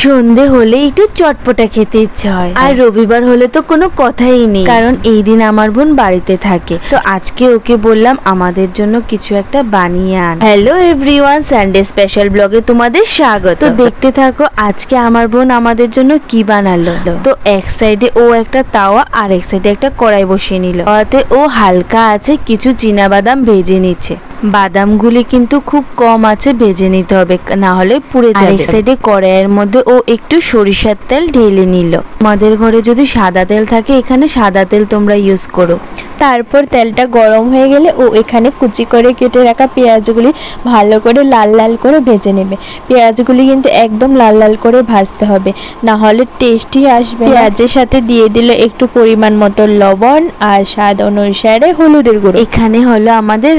সন্ধে হলে একটু চটপটা খেতে ইচ্ছে হয়, আর রবিবার হলে তো কোনো কথাই নেই, কারণ এই দিন আমার বোন বাড়িতে থাকে। তো আজকে ওকে বললাম আমাদের জন্য কিছু একটা বানিয়ে আন। হ্যালো এভরিওয়ান, সানডে স্পেশাল ব্লগে তোমাদের স্বাগত। তো দেখতে থাকো আজকে আমার বোন আমাদের জন্য কি বানালো। তো এক সাইডে ও একটা তাওয়া আর এক সাইডে একটা কড়াই বসিয়ে নিল। তাতে ও হালকা আছে কিছু চীনা বাদাম ভেজে নিচ্ছে। বাদামগুলি কিন্তু খুব কম আছে ভেজে নিতে হবে, না হলে পুড়ে যাবে। এক সাইডে কড়াইয়ের মধ্যে ও একটু সরিষার তেল ঢেলে নিল। আমাদের ঘরে যদি সাদা তেল থাকে এখানে সাদা তেল তোমরা ইউজ করো। তারপর তেলটা গরম হয়ে গেলে ও এখানে কুচি করে কেটে রাখা পেঁয়াজগুলি ভালো করে লাল লাল করে ভেজে নেবে। পেঁয়াজগুলি কিন্তু একদম লাল লাল করে ভাজতে হবে, না হলে টেস্টি আসবে। পেঁয়াজের সাথে দিয়ে দিল একটু পরিমাণ মতো লবণ আর স্বাদ অনুসারে হলুদের গুঁড়ো। এখানে হলো আমাদের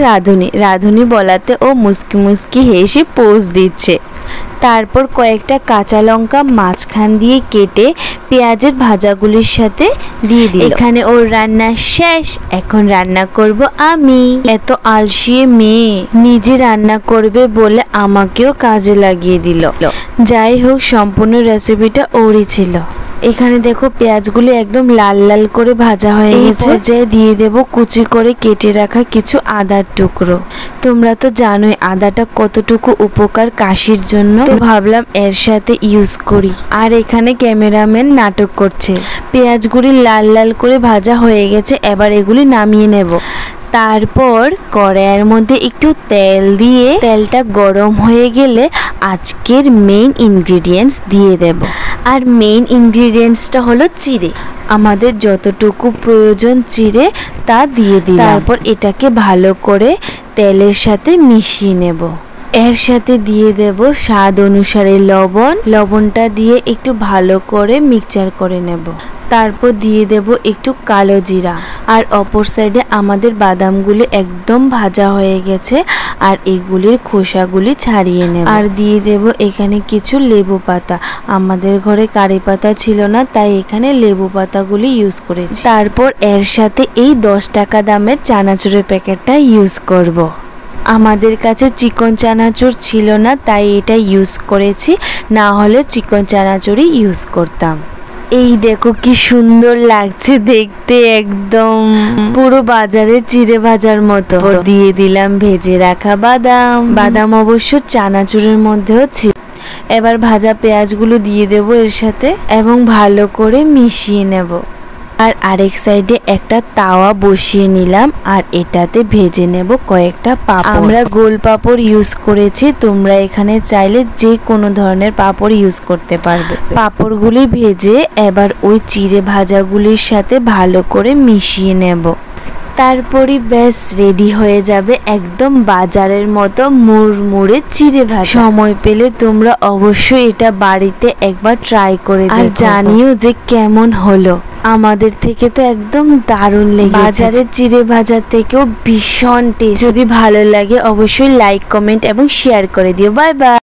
রাঁধুনি বলাতে ও মুস্কি মুস্কি হেসে পোজ দিচ্ছে। তারপর কয়েকটা কাঁচা লঙ্কা মাঝখান দিয়ে কেটে পেঁয়াজের ভাজাগুলির সাথে দিয়ে দিল। এখানে ওর রান্না শেষ, এখন রান্না করব আমি। এত আলসিয়ে মেয়ে নিজে রান্না করবে বলে আমাকেও কাজে লাগিয়ে দিল। যাই হোক, সম্পূর্ণ রেসিপিটা ওরই ছিল। এখানে দেখো পেঁয়াজগুলি একদম লাল লাল করে ভাজা হয়ে গেছে। পর্যায়ে দিয়ে দেব কুচি করে কেটে রাখা কিছু আদার টুকরো। তোমরা তো জানোই আদাটা কতটুকু উপকার কাশির জন্য, তো ভাবলাম এর সাথে ইউজ করি। আর এখানে ক্যামেরাম্যান নাটক করছে। পেঁয়াজগুলি লাল লাল করে ভাজা হয়ে গেছে, এবার এগুলি নামিয়ে নেব। তারপর কড়াইয়ের মধ্যে একটু তেল দিয়ে তেলটা গরম হয়ে গেলে আজকের মেইন ইনগ্রিডিয়েন্টস দিয়ে দেব। আর মেইন ইনগ্রিডিয়েন্টসটা হলো চিড়ে। আমাদের যতটুকু প্রয়োজন চিড়ে তা দিয়ে দিই। তারপর এটাকে ভালো করে তেলের সাথে মিশিয়ে নেব। এর সাথে দিয়ে দেব স্বাদ অনুসারে লবণ। লবণটা দিয়ে একটু ভালো করে মিক্সচার করে নেব। তারপর দিয়ে দেব একটু কালো জিরা। আর অপর সাইডে আমাদের বাদামগুলি একদম ভাজা হয়ে গেছে, আর এগুলির খোসাগুলি ছাড়িয়ে নেব। আর দিয়ে দেব এখানে কিছু লেবু পাতা। আমাদের ঘরে কারি পাতা ছিল না, তাই এখানে লেবু পাতাগুলি ইউজ করেছি। তারপর এর সাথে এই 10 টাকা দামের চানাচুরের প্যাকেটটা ইউজ করব। আমাদের কাছে চিকন চানাচুর ছিল না, তাই এটা ইউজ করেছি, না হলে চিকন চানাচুরই ইউজ করতাম। এই দেখো কি সুন্দর লাগছে দেখতে, একদম পুরো বাজারের চিড়ে ভাজার মতো। দিয়ে দিলাম ভেজে রাখা বাদাম। বাদাম অবশ্য চানাচুরের মধ্যেও ছিল। এবার ভাজা পেঁয়াজগুলো দিয়ে দেবো এর সাথে এবং ভালো করে মিশিয়ে নেব। আর আরেক সাইডে একটা তাওয়া বসিয়ে নিলাম, আর এটাতে ভেজে নেব কয়েকটা পাপড়। আমরা গোল পাপড় ইউজ করেছি, তোমরা এখানে চাইলে যে কোনো ধরনের পাপড় ইউজ করতে পারবে। পাপড়গুলি ভেজে এবার ওই চিড়ে ভাজাগুলির সাথে ভালো করে মিশিয়ে নেব। তারপরই ব্যাস রেডি হয়ে যাবে একদম বাজারের মতো মুড়মুড়ে চিড়ে ভাজা। সময় পেলে তোমরা অবশ্যই এটা বাড়িতে একবার ট্রাই করে আর জানিও যে কেমন হলো। আমাদের থেকে তো একদম দারুণ লেগেছে। বাজারের চিড়ে ভাজা থেকেও ভীষণ টেস্ট। যদি ভালো লাগে অবশ্যই লাইক, কমেন্ট এবং শেয়ার করে দিও। Bye bye.